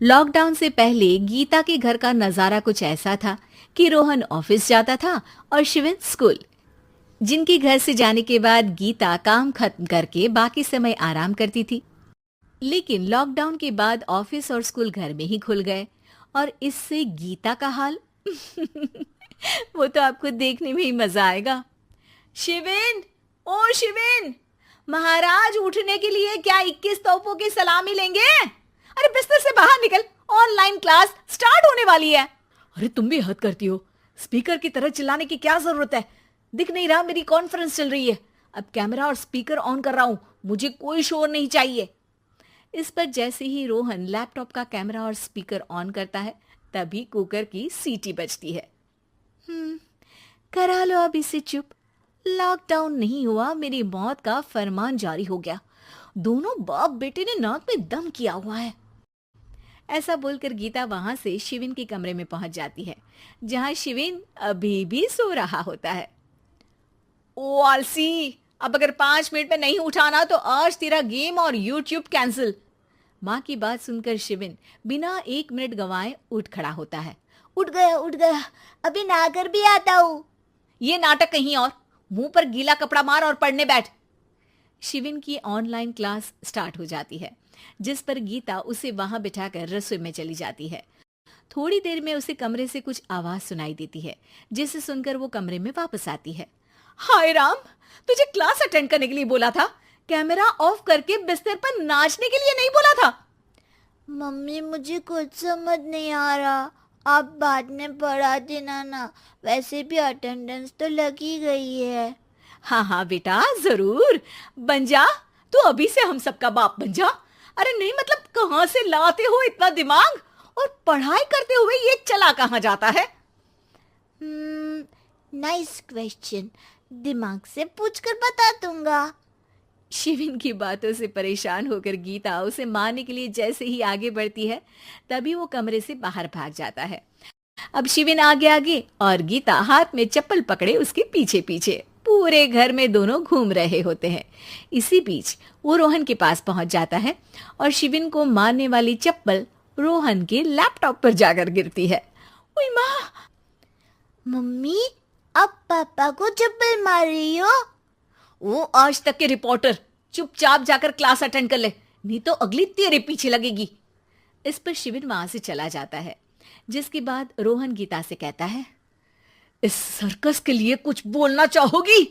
Lockdown से पहले गीता के घर का नजारा कुछ ऐसा था कि रोहन ऑफिस जाता था और शिविन स्कूल। जिनके घर से जाने के बाद गीता काम खत्म करके बाकी समय आराम करती थी। लेकिन लॉकडाउन के बाद ऑफिस और स्कूल घर में ही खुल गए और इससे गीता का हाल वो तो आपको देखने में ही मजा आएगा। शिविन, ओ शिविन, महाराज उठने के लिए क्या 21 तोपों की सलामी लेंगे? अरे बिस्तर से बाहर निकल, ऑनलाइन क्लास स्टार्ट होने वाली है। अरे तुम भी हद करती हो, स्पीकर की तरह चिल्लाने की क्या जरूरत है? दिख नहीं रहा मेरी कॉन्फ्रेंस चल रही है। अब कैमरा और स्पीकर ऑन कर रहा हूं, मुझे कोई शोर नहीं चाहिए। इस पर जैसे ही रोहन लैपटॉप का कैमरा और स्पीकर ऑन करता है तभी कुकर की सीटी बजती है। करा लो अब इसे चुप। लॉकडाउन नहीं हुआ, मेरी मौत का फरमान जारी हो गया। दोनों बाप बेटे ने नाक में दम किया हुआ है। ऐसा बोलकर गीता वहां से शिविन के कमरे में पहुंच जाती है, जहां शिविन अभी भी सो रहा होता है। ओ आलसी, अब अगर 5 मिनट में नहीं उठाना तो आज तेरा गेम और यूट्यूब कैंसिल। माँ की बात सुनकर शिविन बिना 1 मिनट गंवाए उठ खड़ा होता है। उठ गया, अभी नहाकर भी आता हूँ। ये नाटक कहीं और, मुंह पर गीला कपड़ा मार और पढ़ने बैठ। शिविन की ऑनलाइन क्लास स्टार्ट हो जाती है, जिस पर गीता उसे वहां बिठाकर रसोई में चली जाती है। थोड़ी देर में उसे कमरे से कुछ आवाज सुनाई देती है, जिसे सुनकर वो कमरे में वापस आती है। हाय राम, तुझे क्लास अटेंड करने के लिए बोला था, कैमरा ऑफ करके बिस्तर पर नाचने के लिए नहीं बोला था। मम्मी मुझे कुछ समझ नहीं आ रहा, आप बाद में पढ़ा देना ना, वैसे भी अटेंडेंस तो लगी गई है। हाँ हाँ बेटा, जरूर बन जा। तू अभी से हम सबका बाप बन जा। अरे नहीं मतलब कहाँ से लाते हो इतना दिमाग, और पढ़ाई करते हुए ये चला कहाँ जाता है? नाइस क्वेश्चन, दिमाग से पूछकर बता दूंगा। शिविन की बातों से परेशान होकर गीता उसे मारने के लिए जैसे ही आगे बढ़ती है तभी वो कमरे से बाहर भाग जाता है। अब शिविन आगे आगे और गीता हाथ में चप्पल पकड़े उसके पीछे पीछे पूरे घर में दोनों घूम रहे होते हैं। इसी बीच वो रोहन के पास पहुंच जाता है और शिविन को मारने वाली चप्पल रोहन के लैपटॉप पर जाकर गिरती है। ओए माँ! मम्मी, अब पापा को चप्पल मार रही हो? वो आज तक के रिपोर्टर, चुपचाप जाकर क्लास अटेंड कर ले, नहीं तो अगली तेरे पीछे लगेगी। इस पर शिविन वहां से चला जाता है, जिसके बाद रोहन गीता से कहता है, इस सर्कस के लिए कुछ बोलना चाहोगी?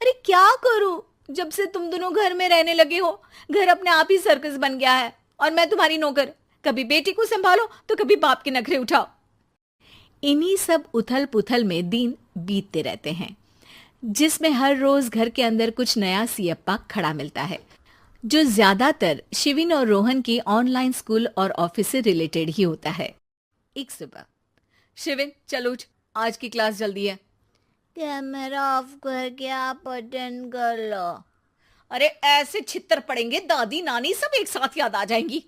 अरे क्या करूं, जब से तुम दोनों घर में रहने लगे हो घर अपने आप ही सर्कस बन गया है और मैं तुम्हारी नौकर। कभी बेटी को संभालो तो कभी बाप के नखरे उठाओ। इन्हीं सब उथल पुथल में दिन बीतते रहते हैं, जिसमें हर रोज घर के अंदर कुछ नया सियप्पा खड़ा मिलता है, जो ज्यादातर शिविन और रोहन के ऑनलाइन स्कूल और ऑफिस से रिलेटेड ही होता है। एक सुबह, शिविन चलो उठ, आज की क्लास जल्दी है। कैमरा ऑफ करके आप अटेंड कर लो। अरे ऐसे छित्तर पड़ेंगे दादी नानी सब एक साथ याद आ जाएंगी।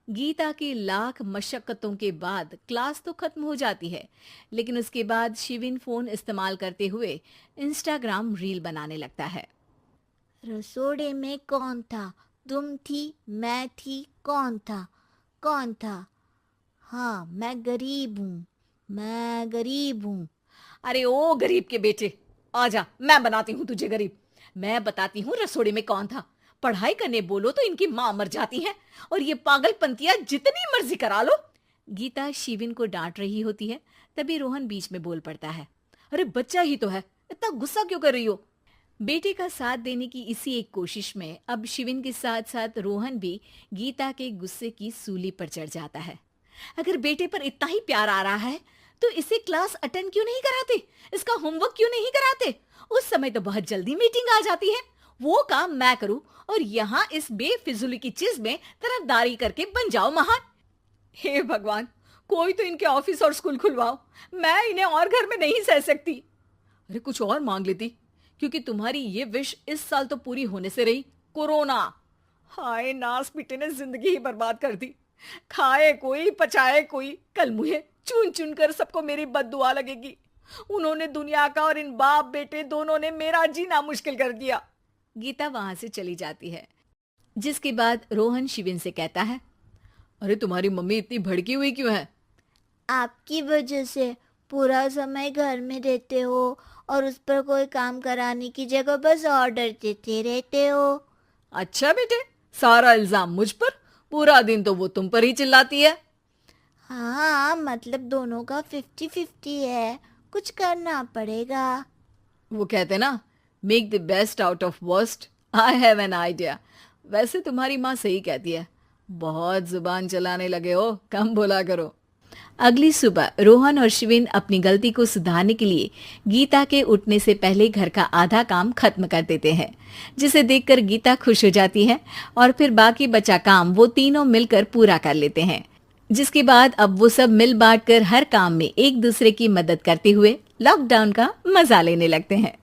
गीता की लाख मशक्कतों के बाद क्लास तो खत्म हो जाती है, लेकिन उसके बाद शिविन फोन इस्तेमाल करते हुए इंस्टाग्राम रील बनाने लगता है। रसोड़े में कौन था? तुम थी, मैं थी, कौन था? कौन था? हाँ, मैं गरीब हूँ, मैं गरीब हूँ। अरे ओ गरीब के बेटे, आजा मैं बनाती हूँ तुझे गरीब। मैं बताती हूँ रसोड़े में कौन था। पढ़ाई करने बोलो तो इनकी माँ मर जाती है और ये पागलपंतियां जितनी मर्जी करा लो। गीता शिविन को डांट रही होती है, तभी रोहन बीच में बोल पड़ता है। अरे बच्चा ही तो है, इतना गुस्सा क्यों कर रही हो? बेटे का साथ देने की इसी एक कोशिश में अब शिविन के साथ साथ रोहन भी गीता के गुस्से की सूली पर चढ़ जाता है। अगर बेटे पर इतना ही प्यार आ रहा है तो इसे क्लास अटेंड क्यों नहीं कराते, इसका होमवर्क क्यों नहीं कराते? उस समय तो बहुत जल्दी मीटिंग आ जाती है, वो काम मैं करूं और यहाँ इस बेफिजुली की चीज में तरफदारी करके बन जाओ महान। हे भगवान, कोई तो इनके ऑफिस और स्कूल खुलवाओ, मैं इन्हें और घर में नहीं सह सकती। अरे कुछ और मांग लेती, क्योंकि तुम्हारी ये विश इस साल तो पूरी होने से रही, कोरोना। हाय नास बेटे ने जिंदगी ही बर्बाद कर दी। खाए कोई पचाए कोई, कल मुझे चुन चुन कर सबको मेरी बद्दुआ लगेगी। उन्होंने दुनिया का और इन बाप बेटे दोनों ने मेरा जीना मुश्किल कर दिया। गीता वहां से चली जाती है, जिसके बाद रोहन शिविन से कहता है, अरे तुम्हारी मम्मी इतनी भड़की हुई क्यों है? आपकी वजह से पूरा समय घर में रहते हो और उस पर कोई काम कराने की जगह बस ऑर्डर देते रहते हो। अच्छा बेटे, सारा इल्जाम मुझ पर, पूरा दिन तो वो तुम पर ही चिल्लाती है। हाँ, मतलब दोनों का 50-50 है, कुछ करना पड़ेगा। वो कहते ना, make the best out of worst. I have an idea. वैसे तुम्हारी माँ सही कहती है, बहुत जुबान चलाने लगे हो, कम बोला करो। अगली सुबह रोहन और शिविन अपनी गलती को सुधारने के लिए गीता के उठने से पहले घर का आधा काम खत्म कर देते हैं, जिसे देखकर गीता खुश हो जाती है और फिर बाकी बचा काम वो तीनों मिलकर पूरा कर लेते हैं। जिसके बाद अब वो सब मिल बांट कर हर काम में एक दूसरे की मदद करते हुए लॉकडाउन का मजा लेने लगते हैं।